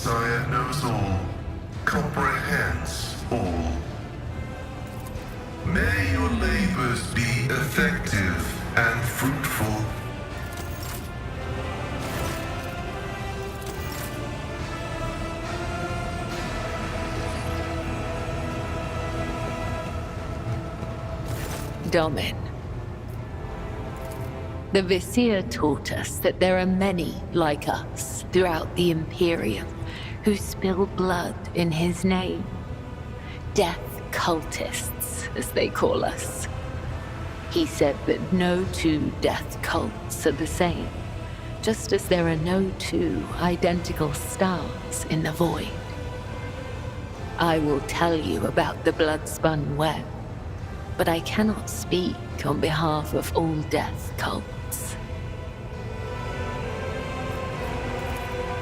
Messiah knows all, comprehends all. May your labors be effective and fruitful. Domin. The Vizier taught us that there are many like us throughout the Imperium who spill blood in his name. Death cultists, as they call us. He said that no two death cults are the same, just as there are no two identical stars in the void. I will tell you about the blood-spun web, but I cannot speak on behalf of all death cults.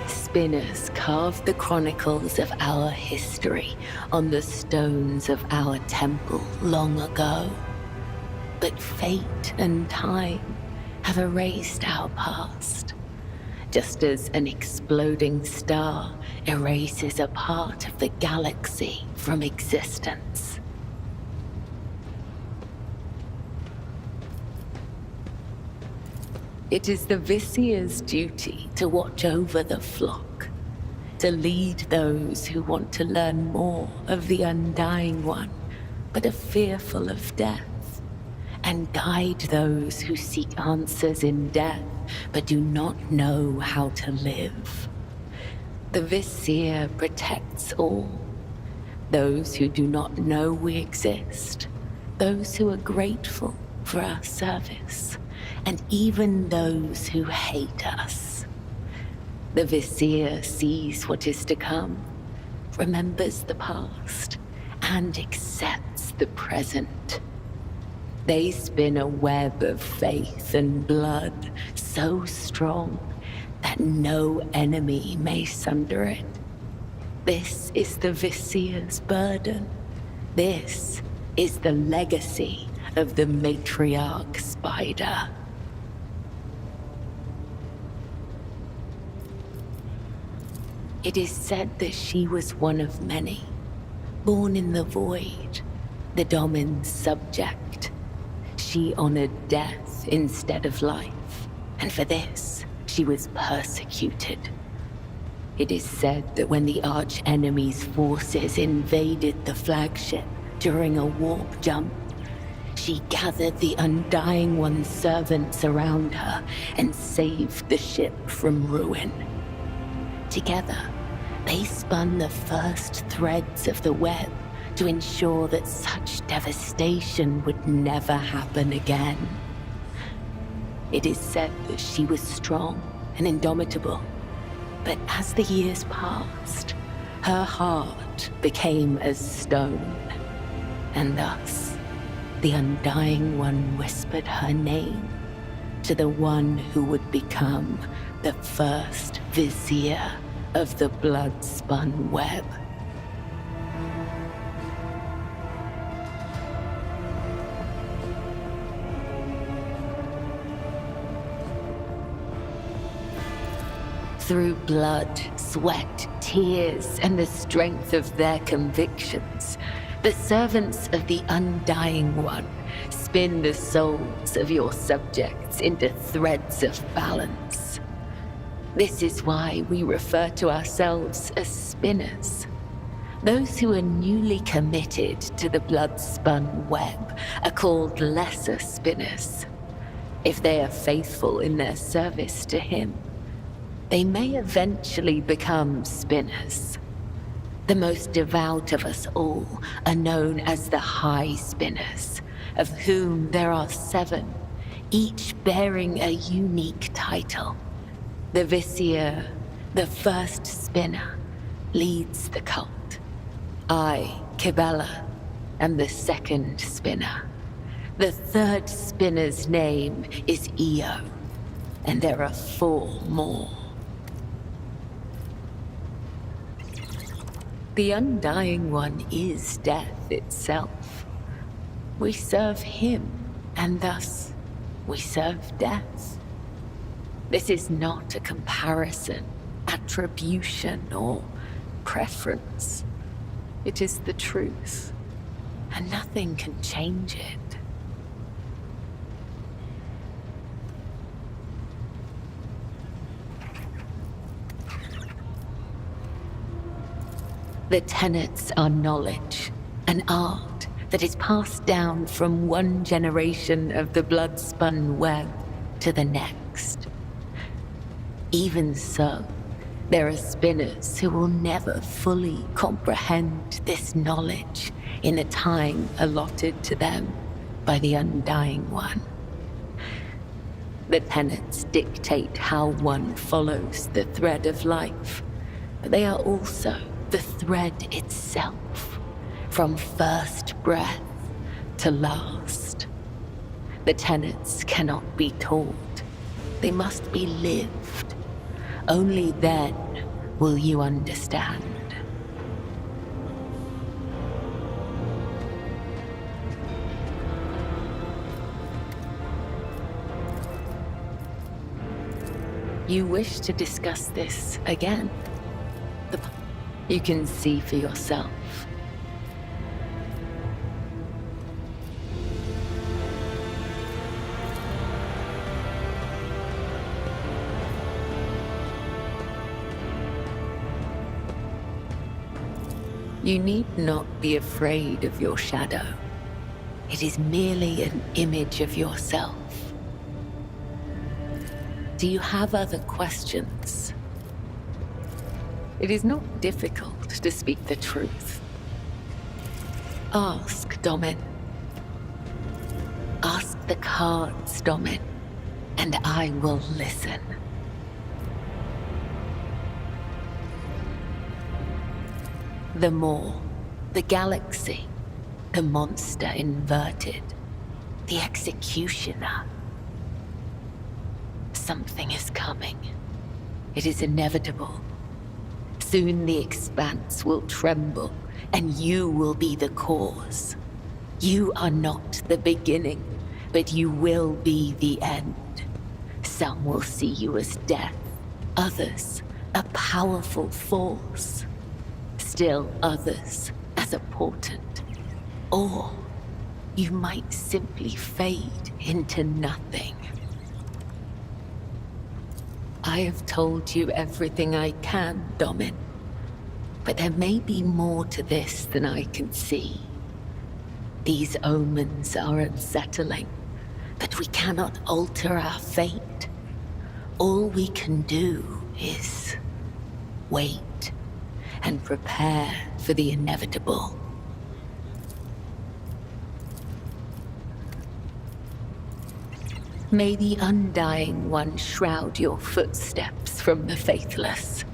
Spinners carved the chronicles of our history on the stones of our temple long ago. But fate and time have erased our past, just as an exploding star erases a part of the galaxy from existence. It is the Vizier's duty to watch over the flock, to lead those who want to learn more of the Undying One, but are fearful of death, and guide those who seek answers in death, but do not know how to live. The Vizier protects all, those who do not know we exist, those who are grateful for our service, and even those who hate us. The Vizier sees what is to come, remembers the past, and accepts the present. They spin a web of faith and blood so strong that no enemy may sunder it. This is the Vizier's burden. This is the legacy of the matriarch spider. It is said that she was one of many, born in the void, the Domin's subject. She honored death instead of life, and for this, she was persecuted. It is said that when the arch-enemy's forces invaded the flagship during a warp jump, she gathered the Undying One's servants around her and saved the ship from ruin. Together, they spun the first threads of the web to ensure that such devastation would never happen again. It is said that she was strong and indomitable, but as the years passed, her heart became as stone, and thus the Undying One whispered her name to the one who would become the first Vizier of the blood-spun web. Through blood, sweat, tears, and the strength of their convictions, the servants of the Undying One spin the souls of your subjects into threads of balance. This is why we refer to ourselves as spinners. Those who are newly committed to the blood-spun web are called lesser spinners. If they are faithful in their service to him, they may eventually become spinners. The most devout of us all are known as the High Spinners, of whom there are 7, each bearing a unique title. The Vizier, the first spinner, leads the cult. I, Kibella, am the second spinner. The third spinner's name is Io, and there are 4 more. The Undying One is death itself. We serve him, and thus we serve death. This is not a comparison, a attribution or preference. It is the truth, and nothing can change it. The tenets are knowledge, an art that is passed down from one generation of the blood-spun web to the next. Even so, there are spinners who will never fully comprehend this knowledge in the time allotted to them by the Undying One. The tenets dictate how one follows the thread of life, but they are also the thread itself, from first breath to last. The tenets cannot be taught, they must be lived. Only then will you understand. You wish to discuss this again? You can see for yourself. You need not be afraid of your shadow. It is merely an image of yourself. Do you have other questions? It is not difficult to speak the truth. Ask, Domin. Ask the cards, Domin, and I will listen. The Maw, the galaxy, the monster inverted, the executioner. Something is coming. It is inevitable. Soon the expanse will tremble, and you will be the cause. You are not the beginning, but you will be the end. Some will see you as death, others a powerful force. Still others as a portent. Or you might simply fade into nothing. I have told you everything I can, Domin. But there may be more to this than I can see. These omens are unsettling, but we cannot alter our fate. All we can do is wait and prepare for the inevitable. May the Undying One shroud your footsteps from the faithless.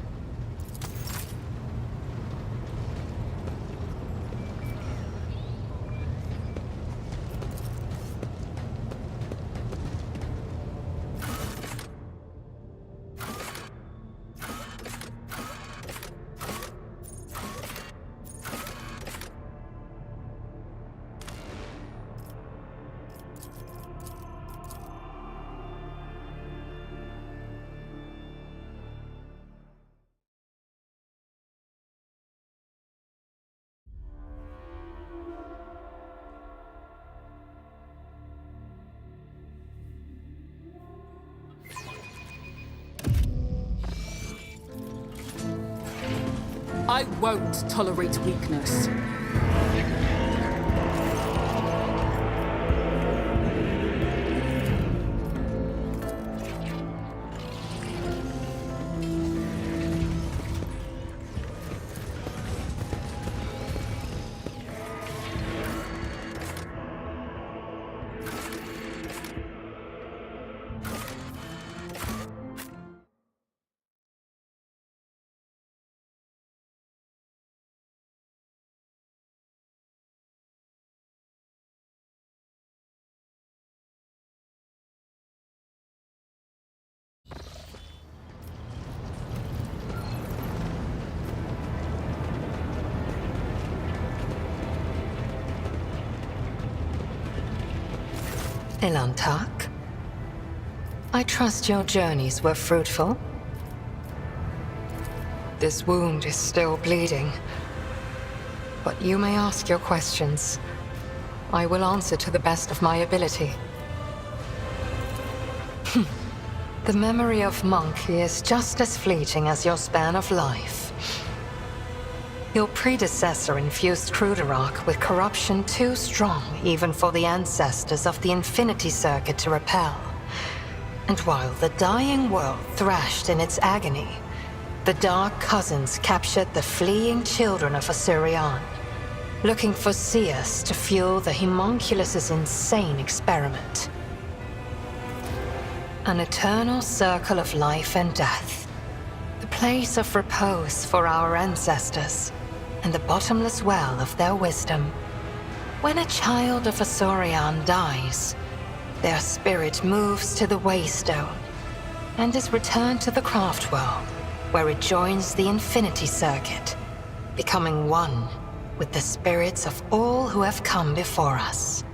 I won't tolerate weakness. Ilantak, I trust your journeys were fruitful. This wound is still bleeding. But you may ask your questions. I will answer to the best of my ability. The memory of Monkey is just as fleeting as your span of life. Your predecessor infused Cruderock with corruption too strong even for the ancestors of the Infinity Circuit to repel. And while the dying world thrashed in its agony, the Dark Cousins captured the fleeing children of Assyrian, looking for seers to fuel the Homunculus's insane experiment. An eternal circle of life and death, the place of repose for our ancestors, and the bottomless well of their wisdom. When a child of Assyrian dies, their spirit moves to the Waystone and is returned to the Craft World, where it joins the Infinity Circuit, becoming one with the spirits of all who have come before us.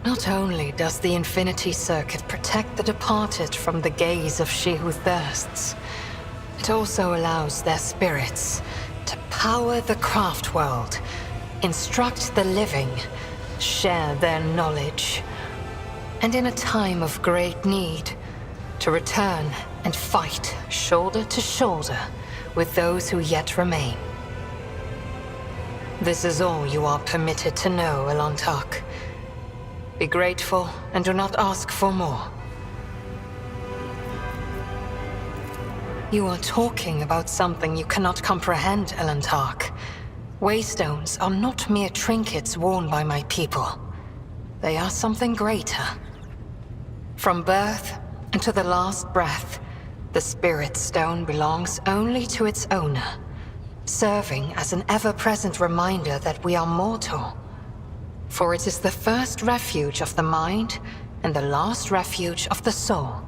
Not only does the Infinity Circuit protect the departed from the gaze of she who thirsts, it also allows their spirits to power the Craft World, instruct the living, share their knowledge, and in a time of great need, to return and fight shoulder to shoulder with those who yet remain. This is all you are permitted to know, Elantak. Be grateful and do not ask for more. You are talking about something you cannot comprehend, Elantak. Waystones are not mere trinkets worn by my people. They are something greater. From birth unto the last breath, the Spirit Stone belongs only to its owner, serving as an ever-present reminder that we are mortal. For it is the first refuge of the mind and the last refuge of the soul,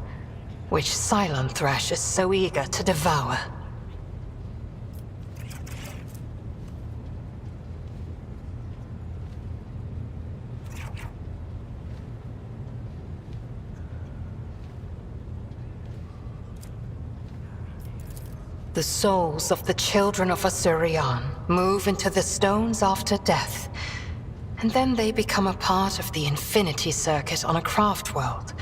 which Cylon Thresh is so eager to devour. The souls of the children of Assyrian move into the stones after death, and then they become a part of the Infinity Circuit on a Craft World,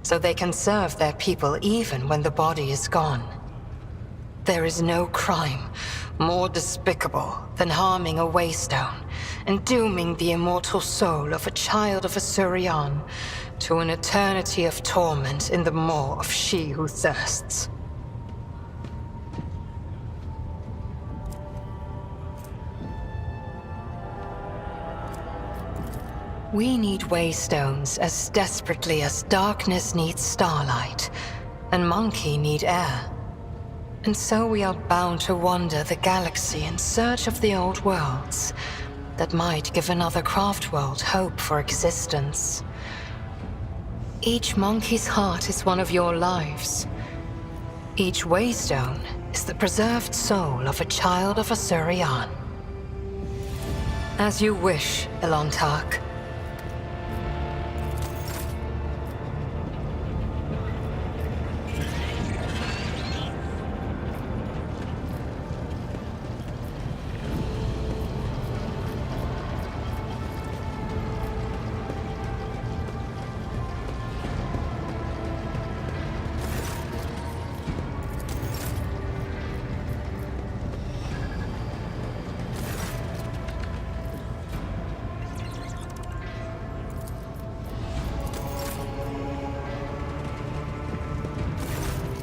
so they can serve their people even when the body is gone. There is no crime more despicable than harming a Waystone and dooming the immortal soul of a child of Assyrian to an eternity of torment in the maw of she who thirsts. We need Waystones as desperately as darkness needs starlight, and Monkey need air. And so we are bound to wander the galaxy in search of the old worlds that might give another Craft World hope for existence. Each Monkey's heart is one of your lives. Each Waystone is the preserved soul of a child of Assyrian. As you wish, Elantak.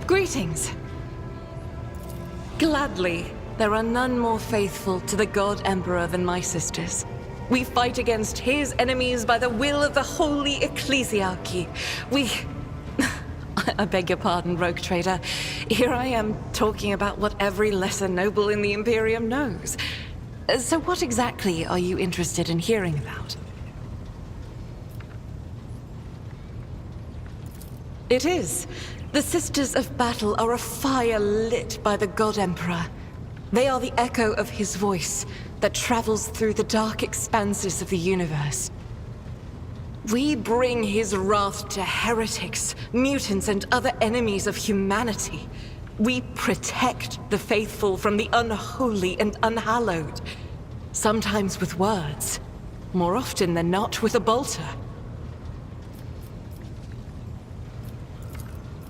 Greetings. Gladly, there are none more faithful to the God Emperor than my sisters. We fight against his enemies by the will of the Holy Ecclesiarchy. I beg your pardon, rogue trader. Here I am talking about what every lesser noble in the Imperium knows. So what exactly are you interested in hearing about? It is. The Sisters of Battle are a fire lit by the God Emperor. They are the echo of his voice that travels through the dark expanses of the universe. We bring his wrath to heretics, mutants, and other enemies of humanity. We protect the faithful from the unholy and unhallowed. Sometimes with words, more often than not with a bolter.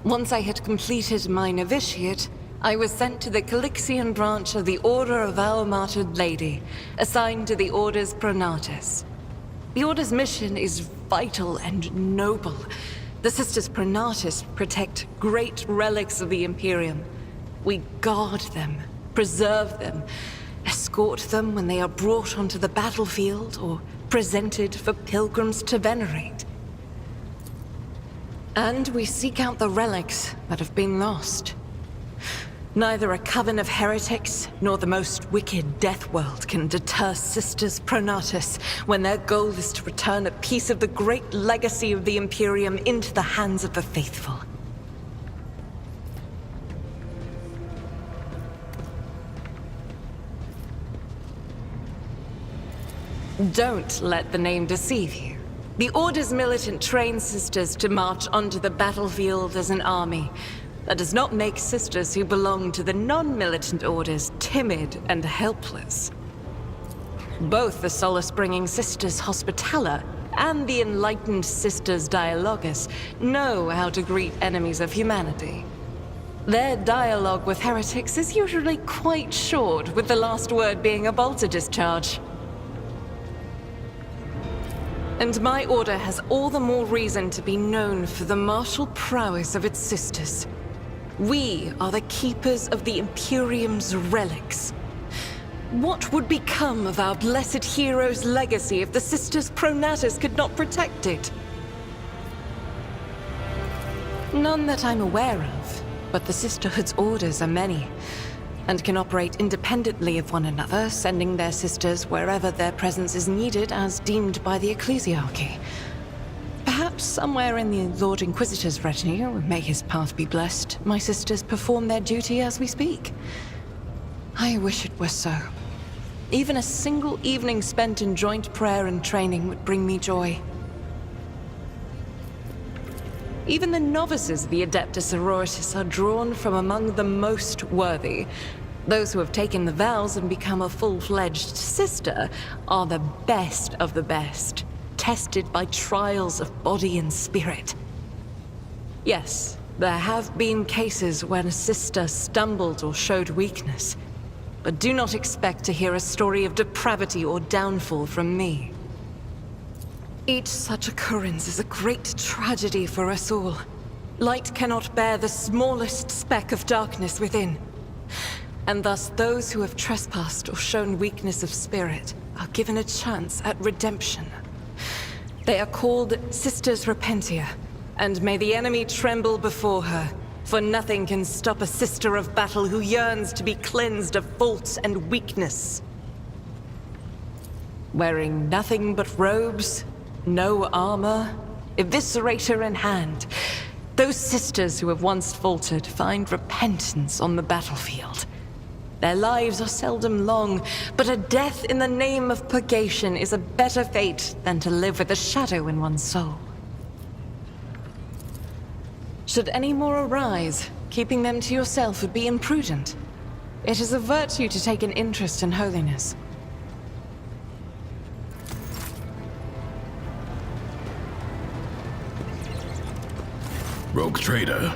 Once I had completed my novitiate, I was sent to the Calixian branch of the Order of Our Martyred Lady, assigned to the Order's Pronatus. The Order's mission is vital and noble. The Sisters Pronatus protect great relics of the Imperium. We guard them, preserve them, escort them when they are brought onto the battlefield or presented for pilgrims to venerate. And we seek out the relics that have been lost. Neither a coven of heretics nor the most wicked death world can deter Sisters Pronatus when their goal is to return a piece of the great legacy of the Imperium into the hands of the faithful. Don't let the name deceive you. The Order's militant trains sisters to march onto the battlefield as an army. That does not make sisters who belong to the non-militant orders timid and helpless. Both the solace-bringing Sisters Hospitaller and the enlightened Sisters Dialogus know how to greet enemies of humanity. Their dialogue with heretics is usually quite short, with the last word being a bolter discharge. And my order has all the more reason to be known for the martial prowess of its sisters. We are the keepers of the Imperium's relics. What would become of our blessed hero's legacy if the Sisters Pronatus could not protect it? None that I'm aware of, but the Sisterhood's orders are many, and can operate independently of one another, sending their sisters wherever their presence is needed as deemed by the Ecclesiarchy. Perhaps somewhere in the Lord Inquisitor's retinue, may his path be blessed, my sisters perform their duty as we speak. I wish it were so. Even a single evening spent in joint prayer and training would bring me joy. Even the novices of the Adeptus Sororitas are drawn from among the most worthy. Those who have taken the vows and become a full-fledged sister are the best of the best, tested by trials of body and spirit. Yes, there have been cases when a sister stumbled or showed weakness, but do not expect to hear a story of depravity or downfall from me. Each such occurrence is a great tragedy for us all. Light cannot bear the smallest speck of darkness within. And thus those who have trespassed or shown weakness of spirit are given a chance at redemption. They are called Sisters Repentia, and may the enemy tremble before her, for nothing can stop a sister of battle who yearns to be cleansed of faults and weakness. Wearing nothing but robes, no armor, eviscerator in hand, those sisters who have once faltered find repentance on the battlefield. Their lives are seldom long, but a death in the name of purgation is a better fate than to live with a shadow in one's soul. Should any more arise, keeping them to yourself would be imprudent. It is a virtue to take an interest in holiness. Rogue Trader,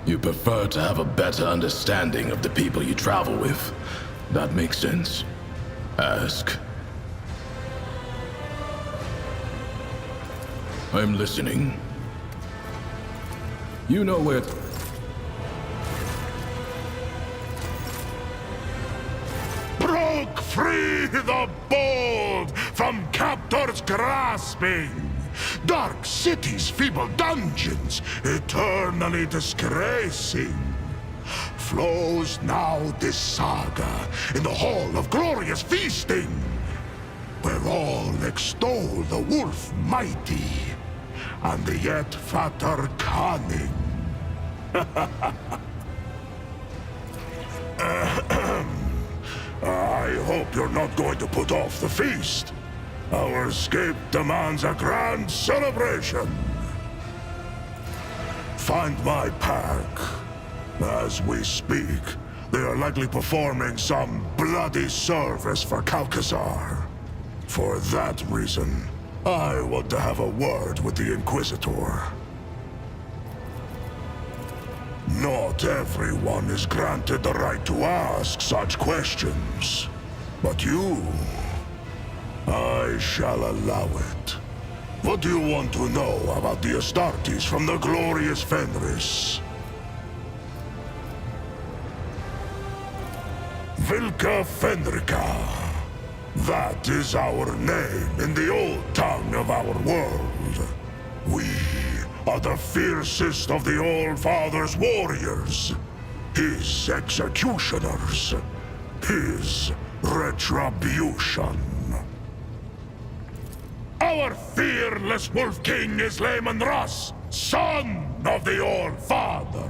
you prefer to have a better understanding of the people you travel with. That makes sense. Ask. I'm listening. You know where... Broke free the bold from captors grasping. Dark cities, feeble dungeons, eternally disgracing. Flows now this saga in the hall of glorious feasting, where all extol the wolf mighty and the yet fatter cunning. I hope you're not going to put off the feast. Our escape demands a grand celebration. Find my pack. As we speak, they are likely performing some bloody service for Calcazar. For that reason, I want to have a word with the Inquisitor. Not everyone is granted the right to ask such questions. But you... I shall allow it. What do you want to know about the Astartes from the glorious Fenris? Vilka Fenrica. That is our name in the old tongue of our world. We are the fiercest of the All-Father's warriors. His executioners. His retribution. Our fearless Wolf King is Lehman Russ, son of the All-Father.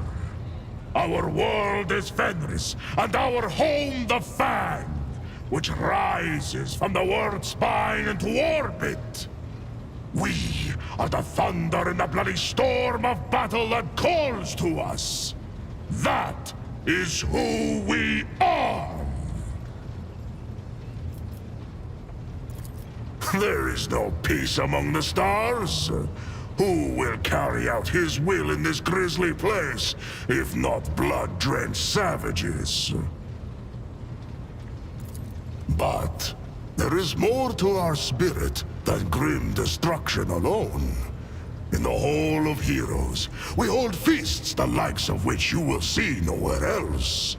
Our world is Fenris, and our home the Fang, which rises from the world's spine into orbit. We are the thunder in the bloody storm of battle that calls to us. That is who we are. There is no peace among the stars. Who will carry out his will in this grisly place, if not blood-drenched savages? But there is more to our spirit than grim destruction alone. In the Hall of Heroes, we hold feasts the likes of which you will see nowhere else.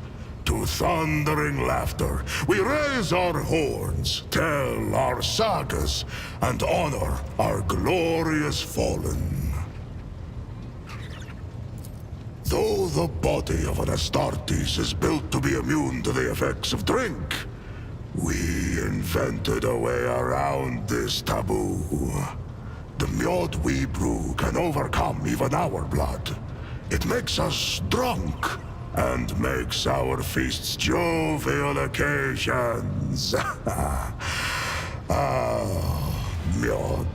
To thundering laughter, we raise our horns, tell our sagas, and honor our glorious fallen. Though the body of an Astartes is built to be immune to the effects of drink, we invented a way around this taboo. The mead we brew can overcome even our blood. It makes us drunk, and makes our feasts jovial occasions. Mead.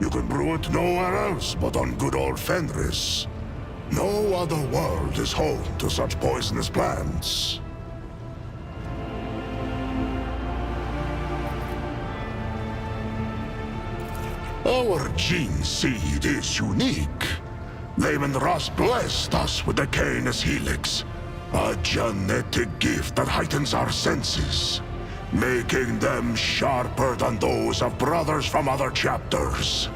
You can brew it nowhere else but on good old Fenris. No other world is home to such poisonous plants. Our gene seed is unique. Lehman Russ blessed us with the Canis Helix, a genetic gift that heightens our senses, making them sharper than those of brothers from other chapters.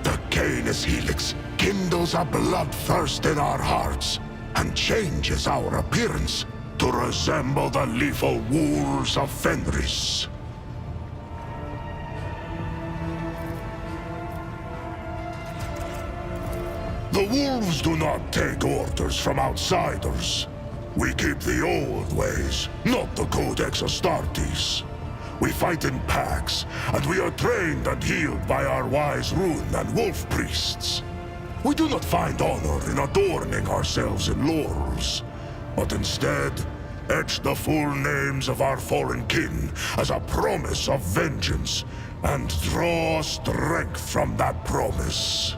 The Canis Helix kindles a bloodthirst in our hearts and changes our appearance to resemble the lethal wolves of Fenris. The wolves do not take orders from outsiders. We keep the old ways, not the Codex Astartes. We fight in packs, and we are trained and healed by our wise rune and wolf priests. We do not find honor in adorning ourselves in laurels, but instead etch the full names of our fallen kin as a promise of vengeance, and draw strength from that promise.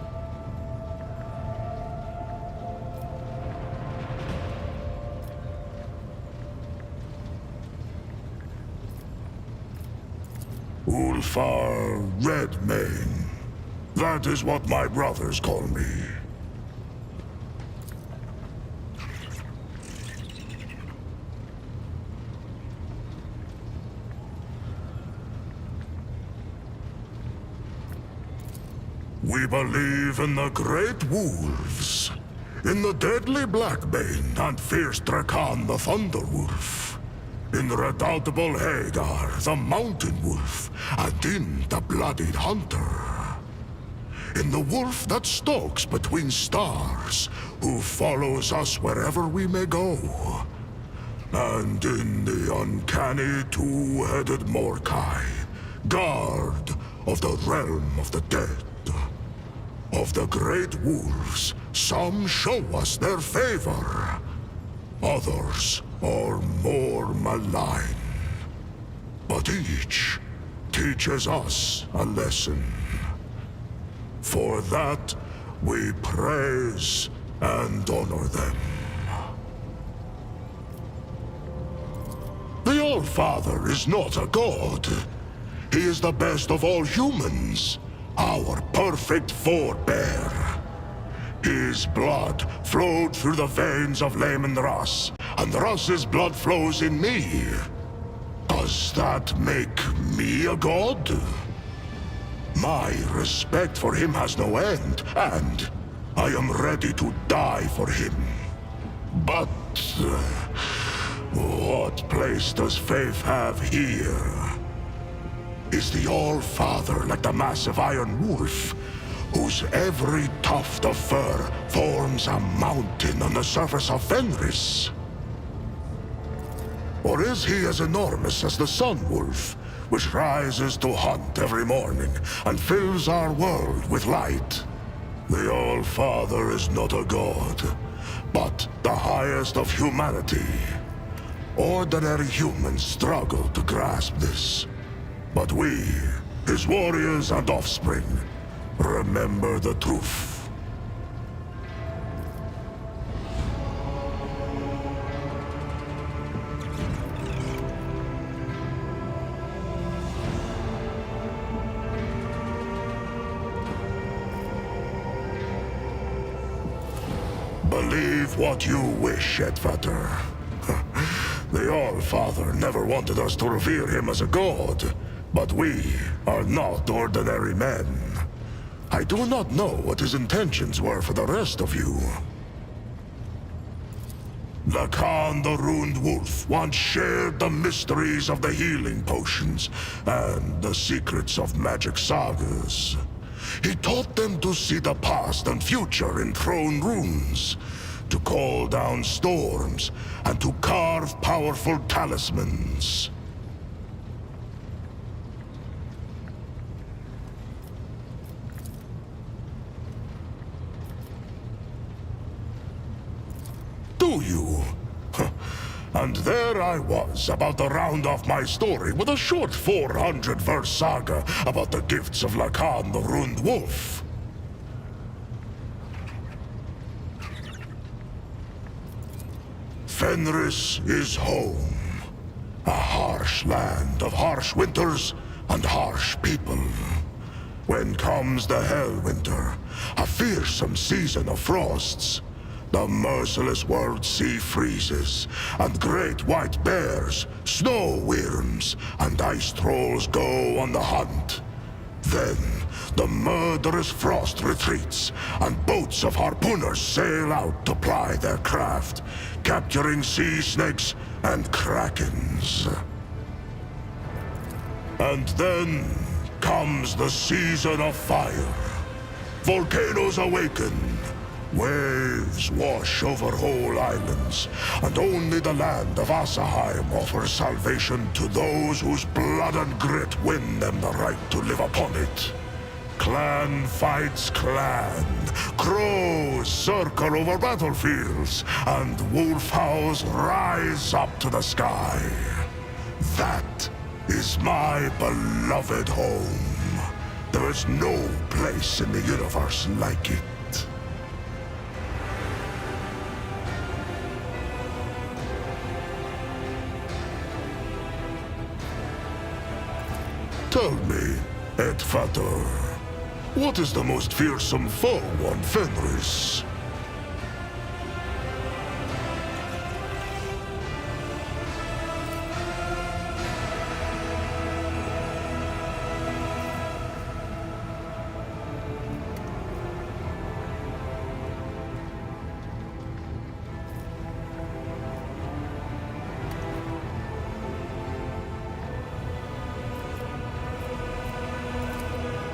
Ulfar Redmane. That is what my brothers call me. We believe in the great wolves, in the deadly Blackbane and fierce Drakan the Thunderwolf. In redoubtable Hagar, the Mountain Wolf, and in the Bloodied Hunter. In the wolf that stalks between stars, who follows us wherever we may go. And in the uncanny two-headed Morkai, guard of the realm of the dead. Of the great wolves, some show us their favor. Others are more malign. But each teaches us a lesson. For that, we praise and honor them. The All-Father is not a god. He is the best of all humans, our perfect forebear. His blood flowed through the veins of Lehman Russ, and Russ's blood flows in me. Does that make me a god? My respect for him has no end, and I am ready to die for him. But what place does faith have here? Is the All-Father like the massive Iron Wolf, whose every tuft of fur forms a mountain on the surface of Fenris? Or is he as enormous as the Sun Wolf, which rises to hunt every morning and fills our world with light? The All-Father is not a god, but the highest of humanity. Ordinary humans struggle to grasp this. But we, his warriors and offspring, remember the truth. Believe what you wish, Edvater. The All-Father never wanted us to revere him as a god, but we are not ordinary men. I do not know what his intentions were for the rest of you. Lacan the Ruined Wolf once shared the mysteries of the healing potions and the secrets of magic sagas. He taught them to see the past and future in throne runes, to call down storms, and to carve powerful talismans. Do you? And there I was, about to round off my story with a short 400-verse saga about the gifts of Lacan the Ruined Wolf. Fenris is home. A harsh land of harsh winters and harsh people. When comes the Hellwinter, a fearsome season of frosts, the merciless world sea freezes, and great white bears, snow wyrms, and ice trolls go on the hunt. Then, the murderous frost retreats, and boats of harpooners sail out to ply their craft, capturing sea snakes and krakens. And then comes the season of fire. Volcanoes awaken. Waves wash over whole islands, and only the land of Asaheim offers salvation to those whose blood and grit win them the right to live upon it. Clan fights clan, crows circle over battlefields, and wolf howls rise up to the sky. That is my beloved home. There is no place in the universe like it. Tell me, Edvater, what is the most fearsome foe on Fenris?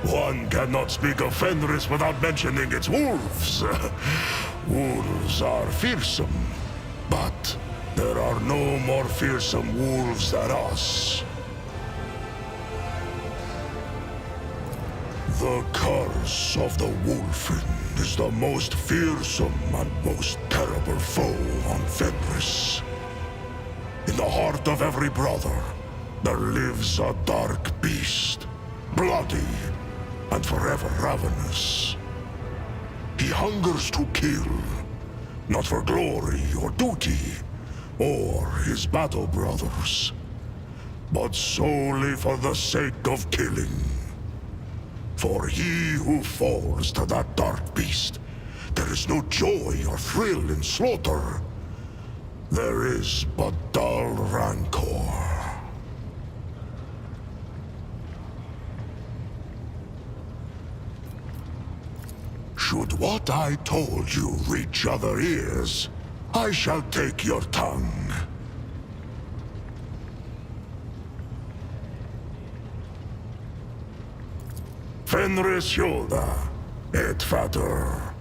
One cannot speak of Fenris without mentioning its wolves. Wolves are fearsome, but there are no more fearsome wolves than us. The curse of the Wolfen is the most fearsome and most terrible foe on Fenris. In the heart of every brother, There lives a dark beast, bloody and forever ravenous. He hungers to kill, not for glory or duty, or his battle brothers, but solely for the sake of killing. For he who falls to that dark beast, there is no joy or thrill in slaughter. There is but dull rancor. Should what I told you reach other ears, I shall take your tongue. Fenris Hjolda, et fatter.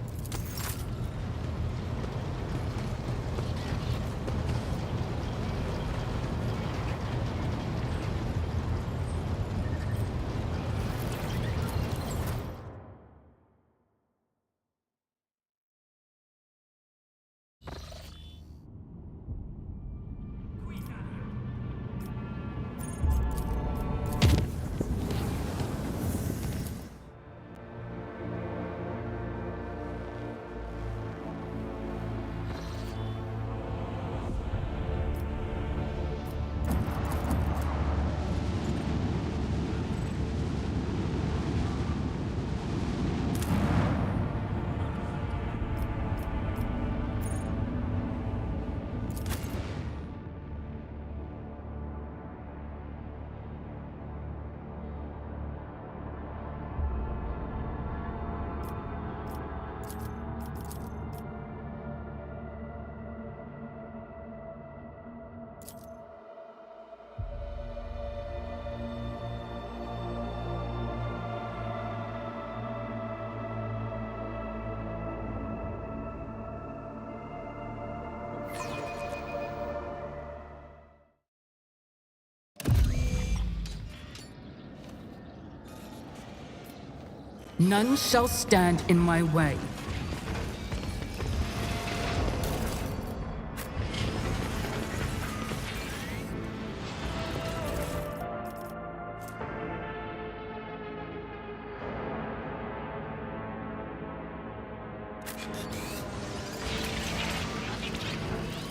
None shall stand in my way.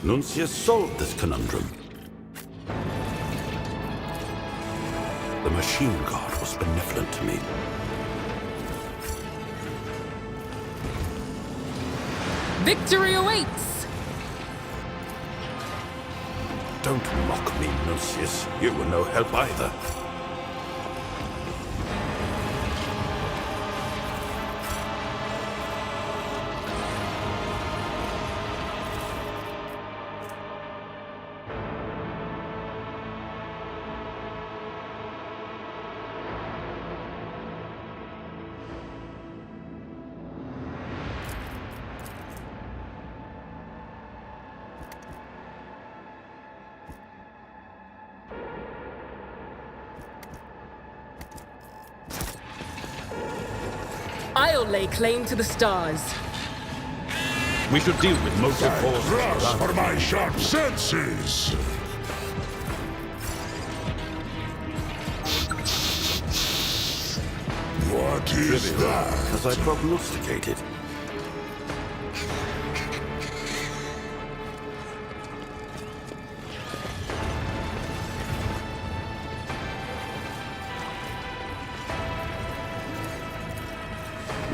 Nuncius solved this conundrum. The machine god was benevolent to me. Victory awaits! Don't mock me, Nuncius. You were no help either. I'll lay claim to the stars. We should deal with motive forces. Trust for my sharp senses! What is that? As I prognosticated.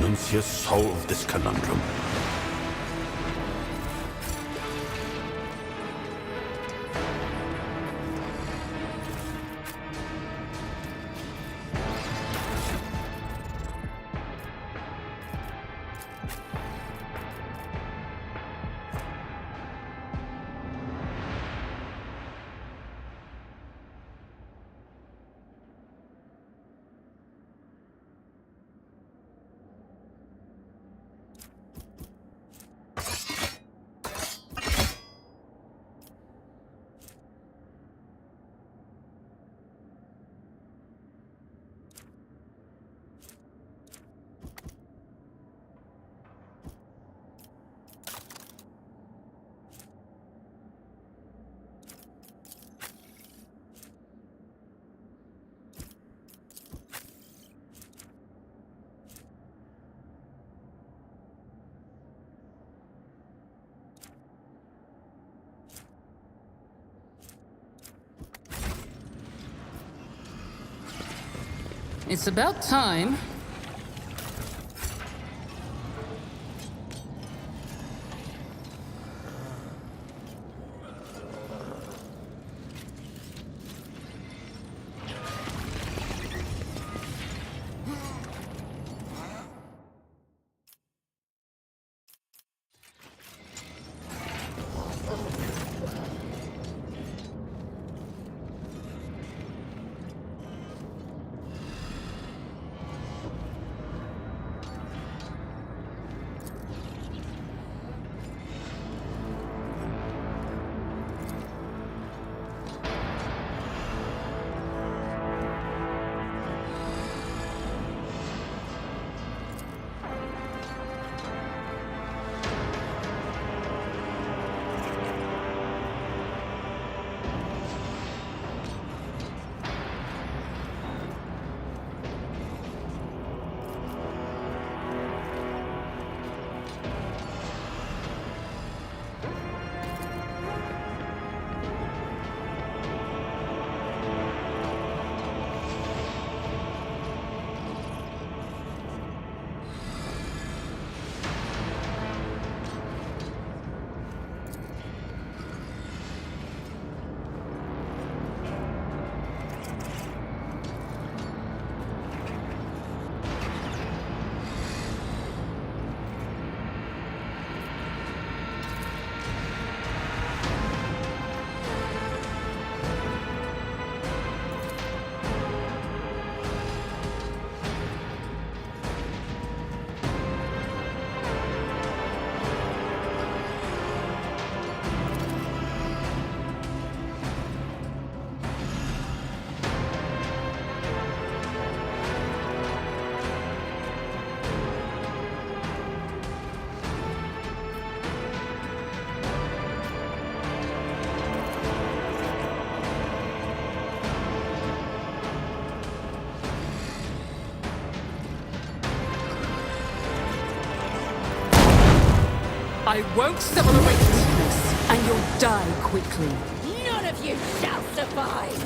Nuncius solved this conundrum. It's about time. I won't celebrate this, and you'll die quickly. None of you shall survive!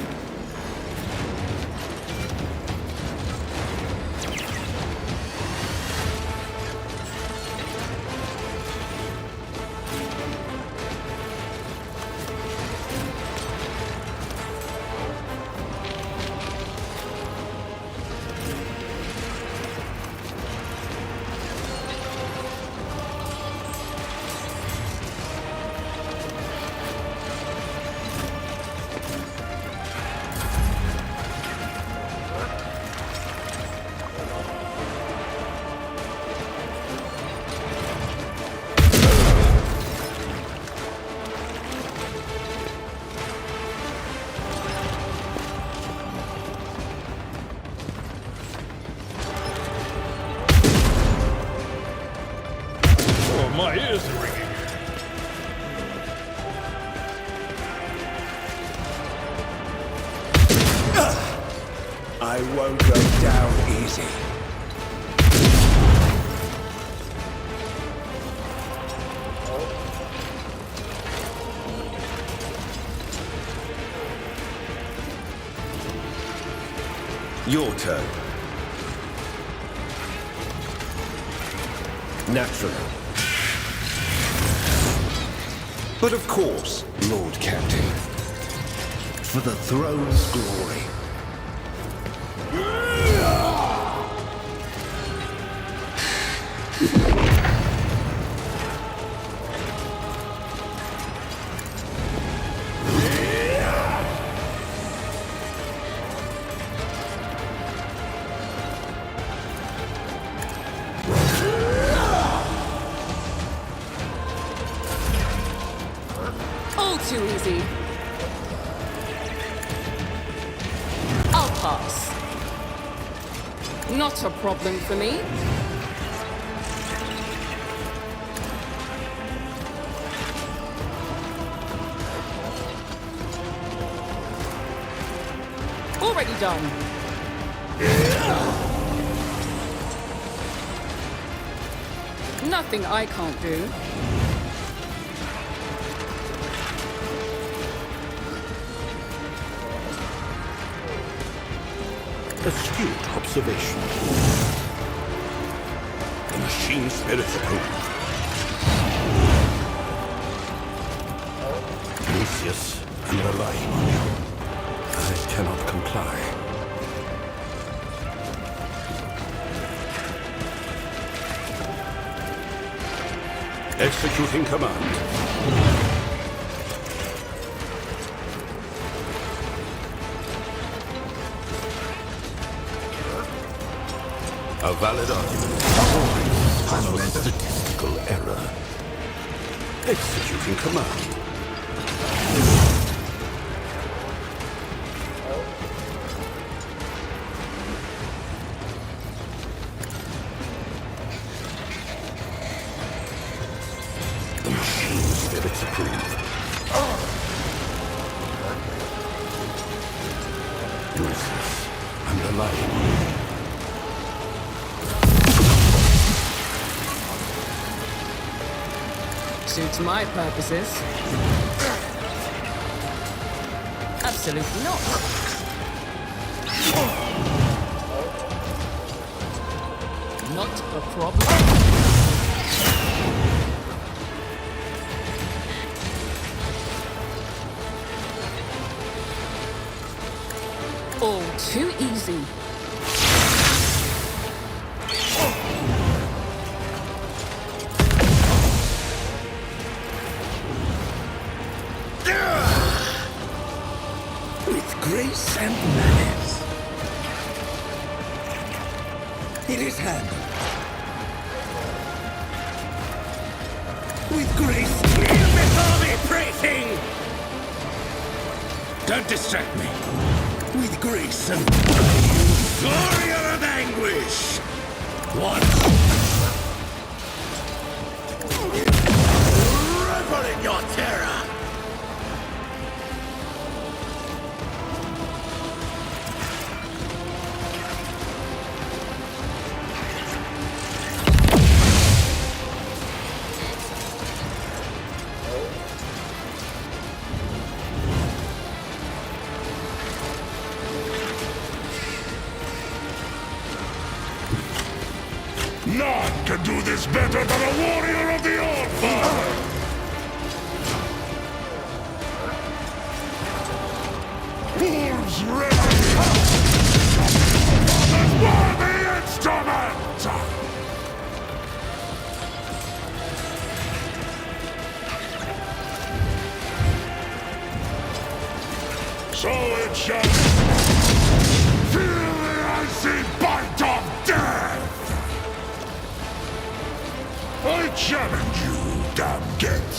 My ears are ringing. I won't go down easy. Your turn. Naturally. But of course, Lord Captain. For the throne's glory. All too easy. I'll pass. Not a problem for me. Already done. Nothing I can't do. astute observation. The machine spirits approve. Lucius and relying on you. I cannot comply. Executing command. A valid argument. This was a statistical error. Executing command. The machine spirits approve. Lucius, I'm relying on you. Suits my purposes. Absolutely not. Not a problem. All too easy. With grace and manners. It is handled. With grace. Kneel before me, prating! Don't distract me. With grace and warrior of anguish. Once. Revel in your terror. None can do this better than a warrior of the All-Father! Wolves ready! Let's war the instrument! So it shall feel the icy bite of death! I challenge you, damn get!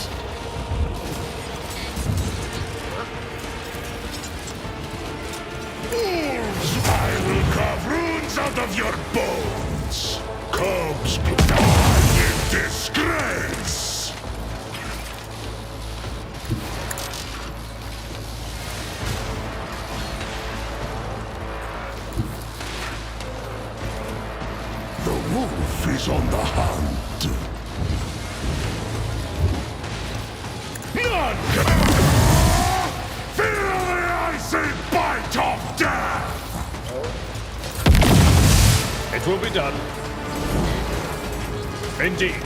Wolves, I will carve runes out of your bones! Cogs die in disgrace! The wolf is on the hunt. None can feel the icy bite of death! It will be done. Indeed.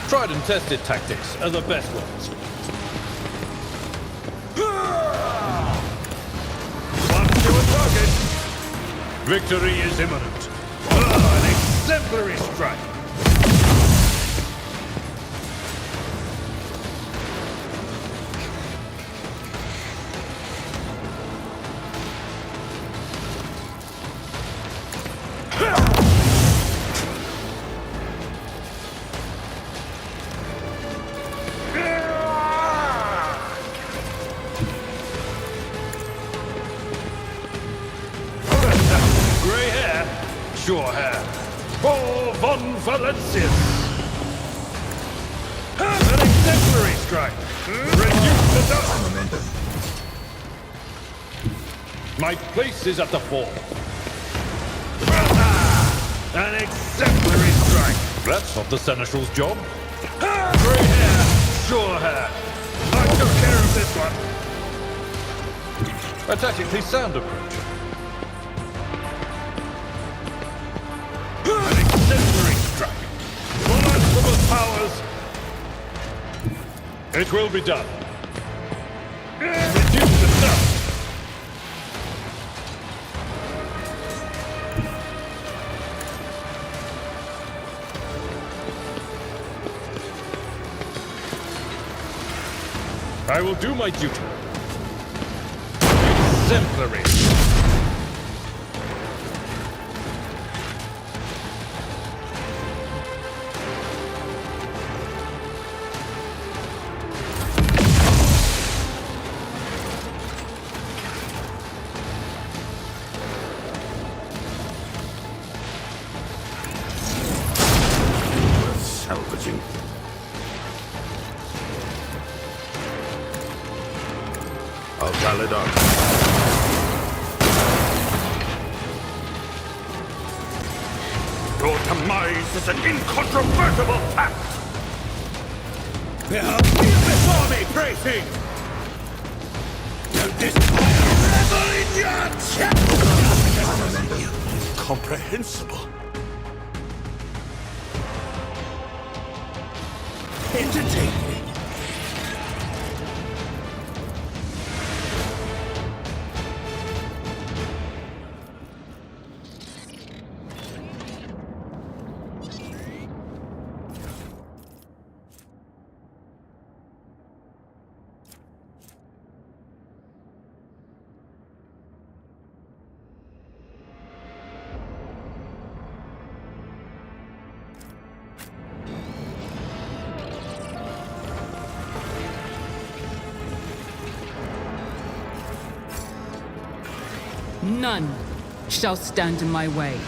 Tried and tested tactics are the best ones. One to a target. Victory is imminent. An exemplary strike. Grey hair, sure hair. For von Valencius. An exemplary strike. Reduce the dust. My place is at the fore. An exemplary strike. That's not the Seneschal's job. Grey hair, sure hand. I took care of this one. A tactically sound approach. An exemplary strike. Multiple powers. It will be done. Reduce the dust. I will do my duty. Exemplary. Salvaging. I'll valid on. Your demise is an incontrovertible fact! Before me, pray thing! Revel in your Incomprehensible. entertain me! None shall stand in my way.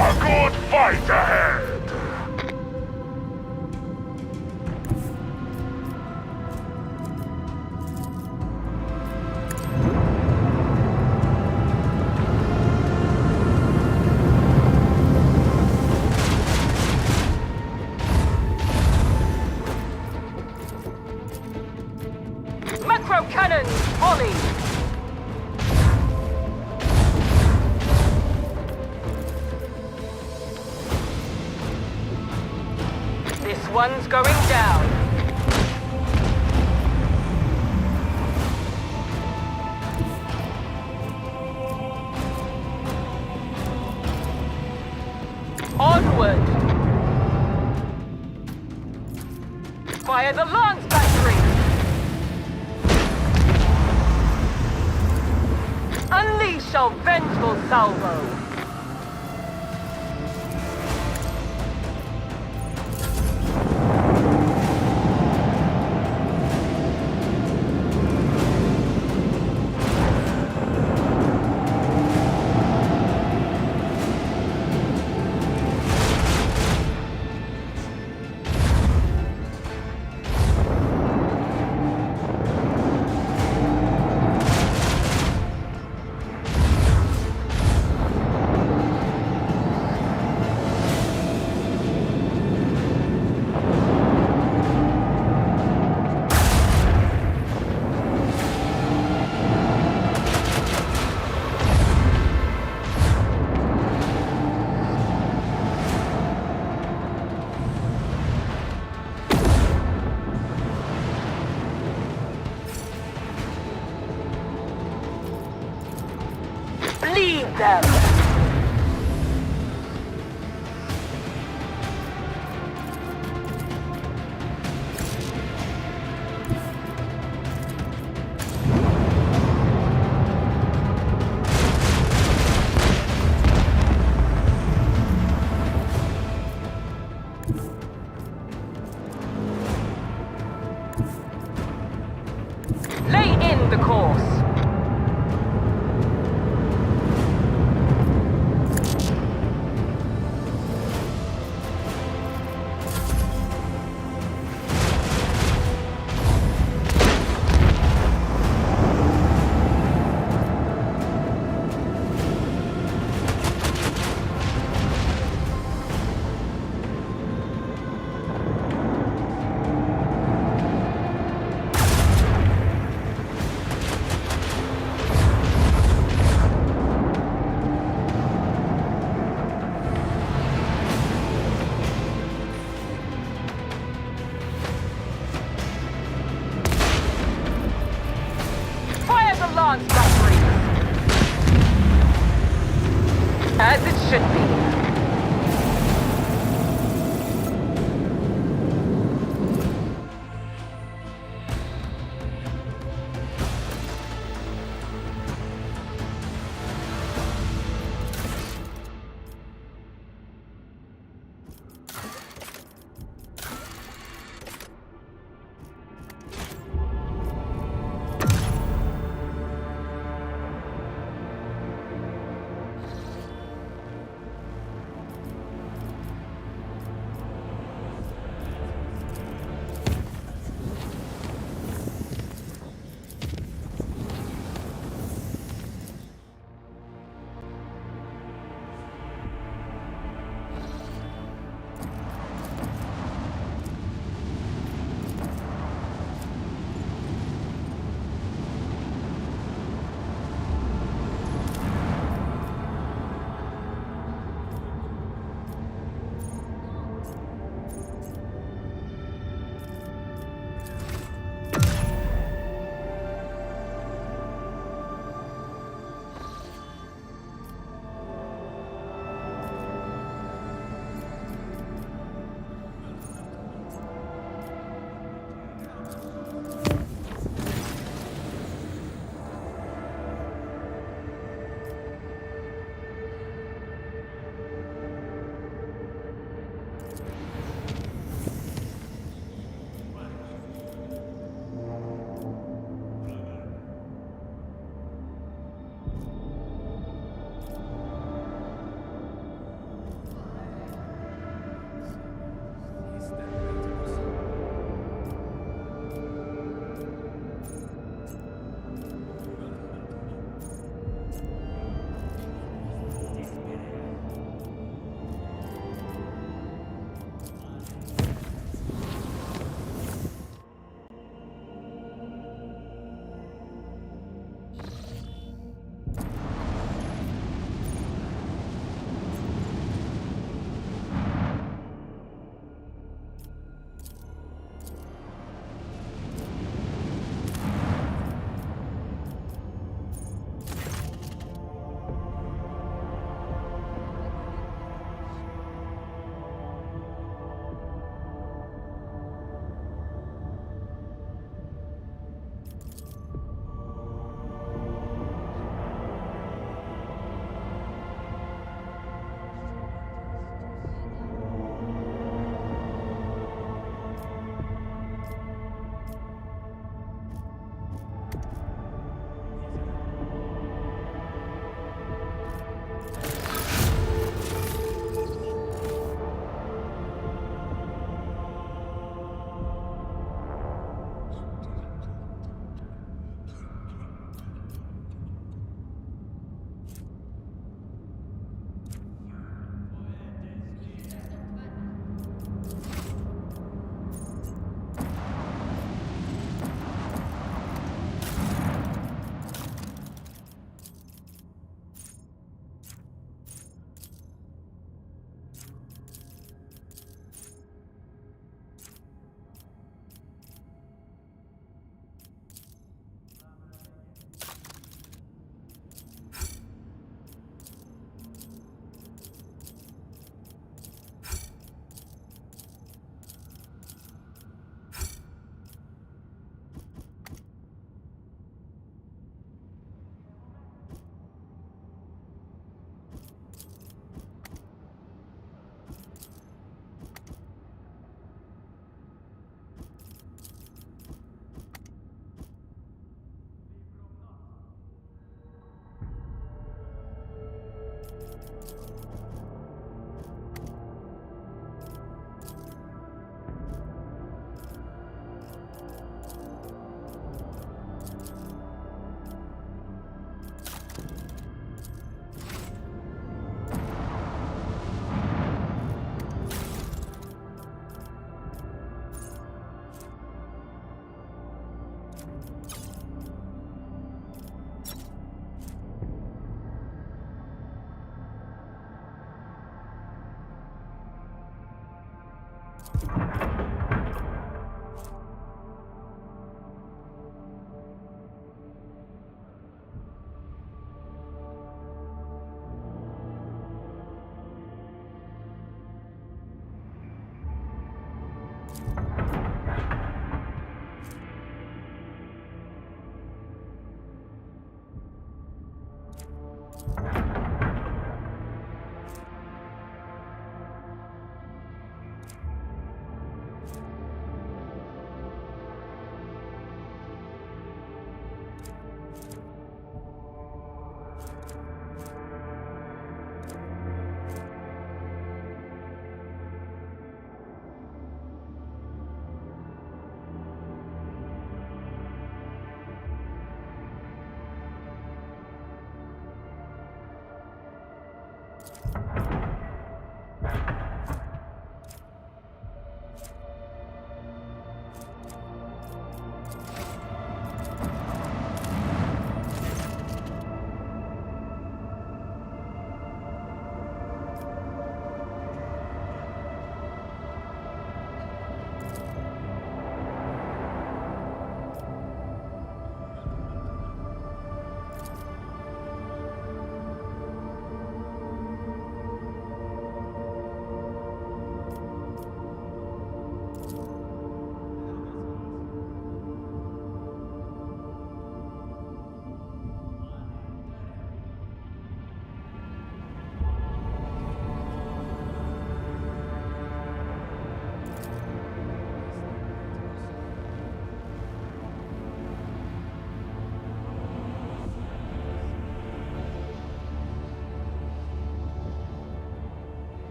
A good fight ahead! Macro cannons, volley! This one's going down. Onward! Fire the lance battery! Unleash our vengeful salvo! Bleed them! Lay in the course!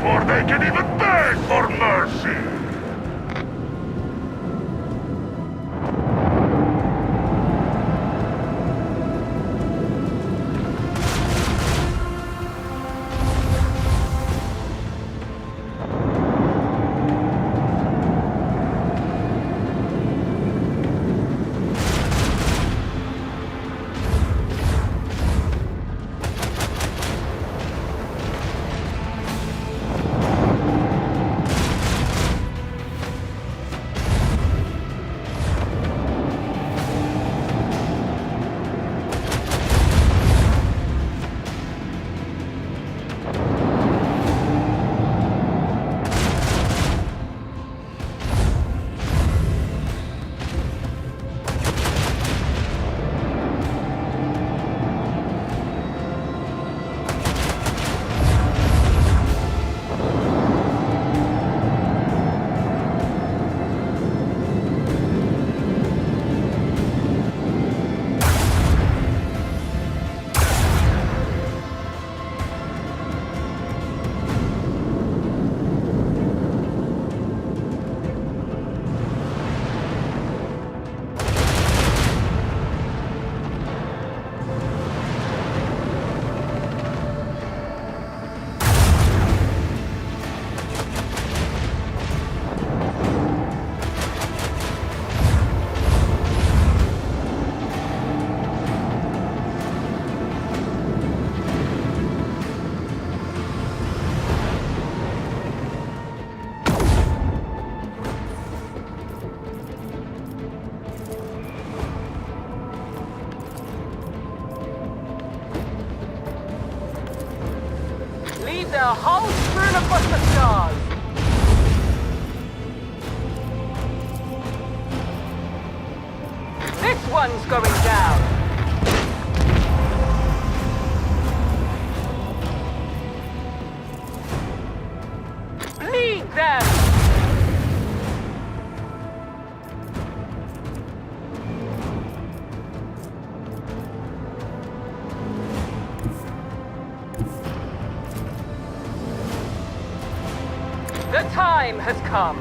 before they can even beg for mercy! a hole strewn across the stars. This one's going down. Lead them! The time has come.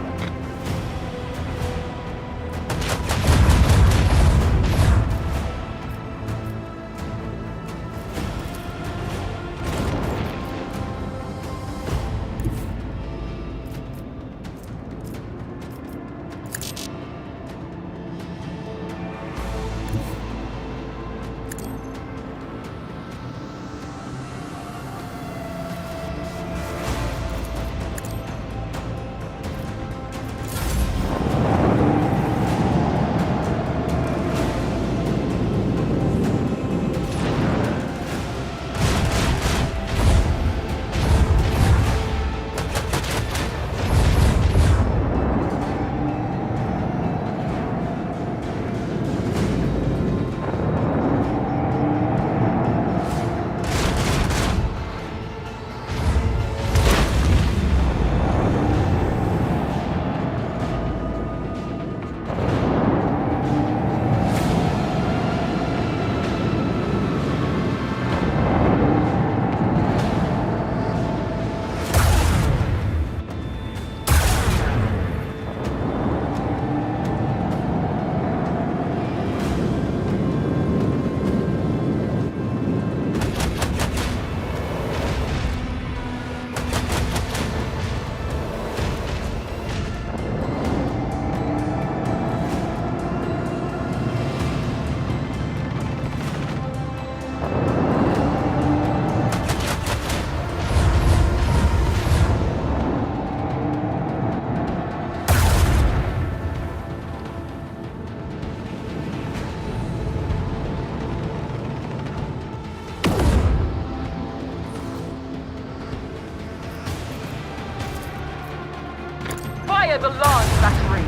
Fire the launch batteries!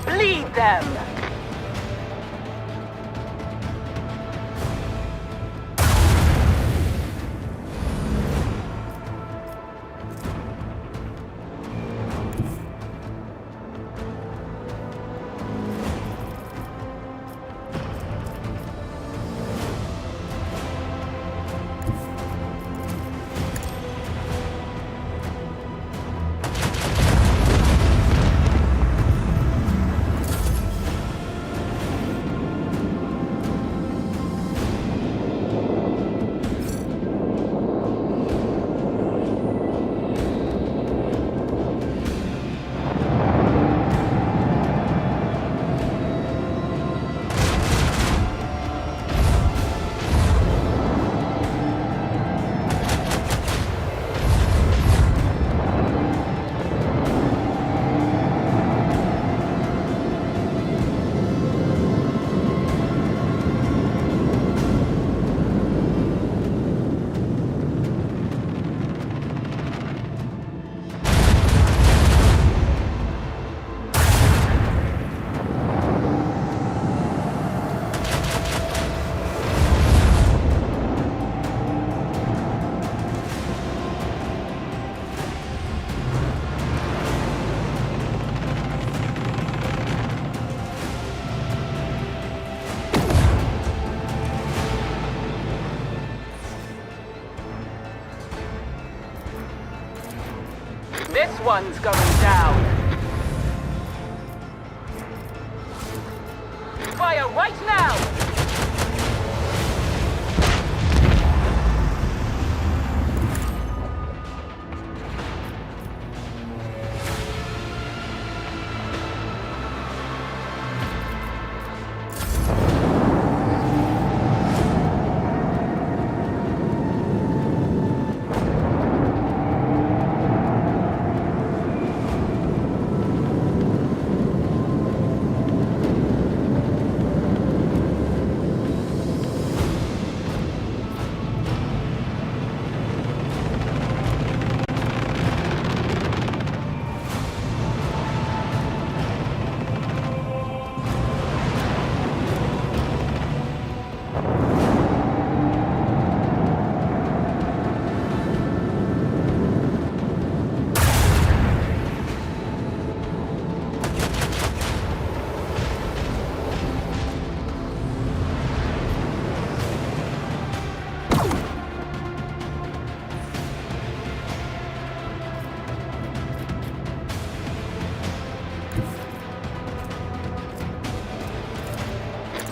Bleed them! This one's going down. Fire right now!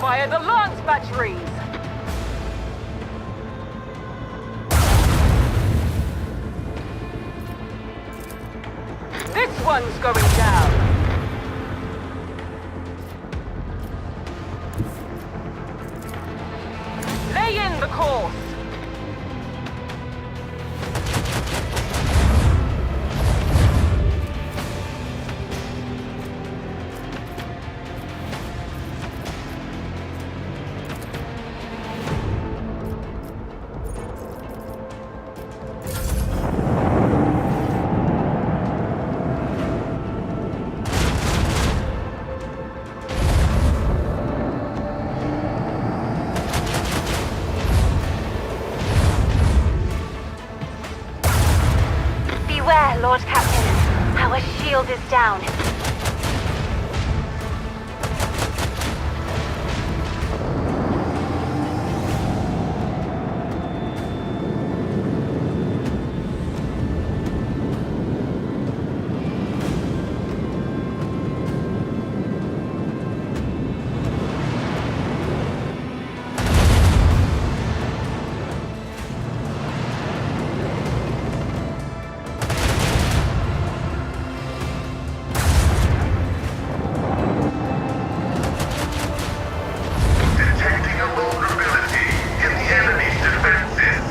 Fire the lance batteries! This one's going down! Lay in the course! Beware, Lord Captain. Our shield is down. Detecting a vulnerability in the enemy's defenses.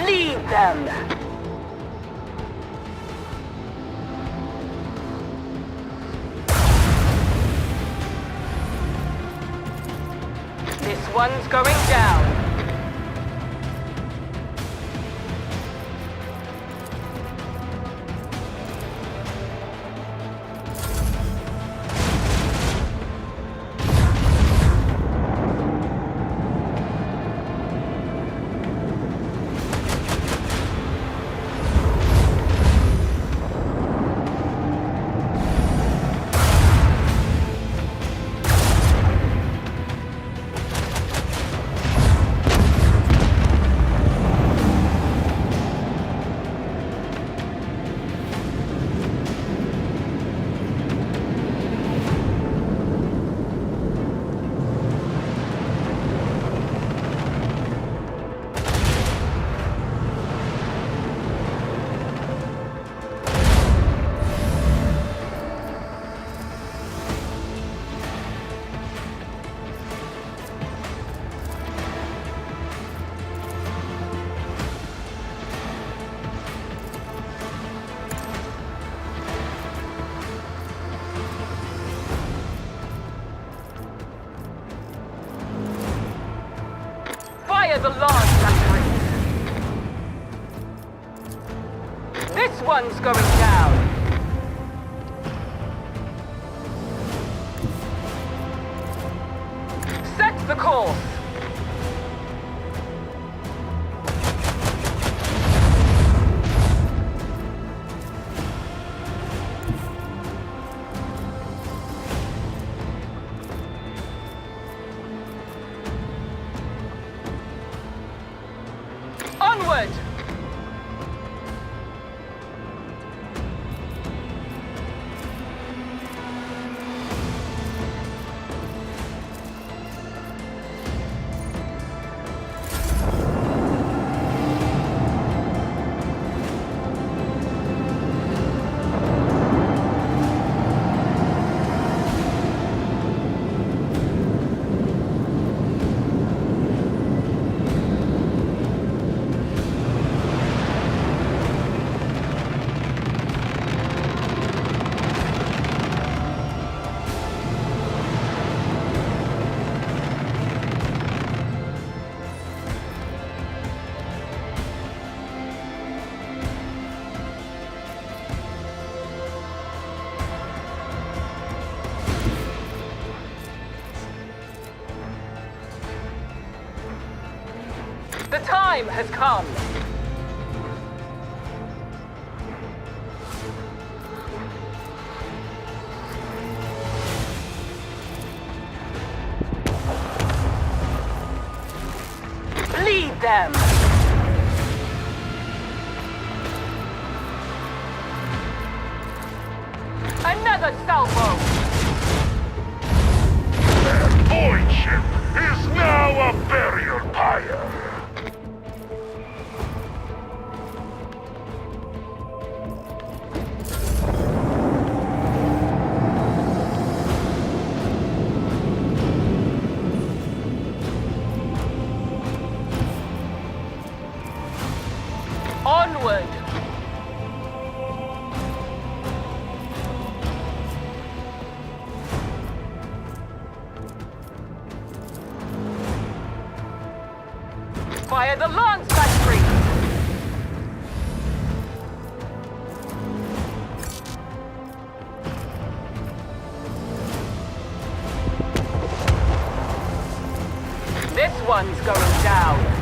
Lead them! This one's going down. Fire the lance batteries! This one's going down! Set the course! Onward! The time has come. Lead them! Another salvo! Their void ship is now a burial pyre. Onward! Fire the Lance Battery! This one's going down.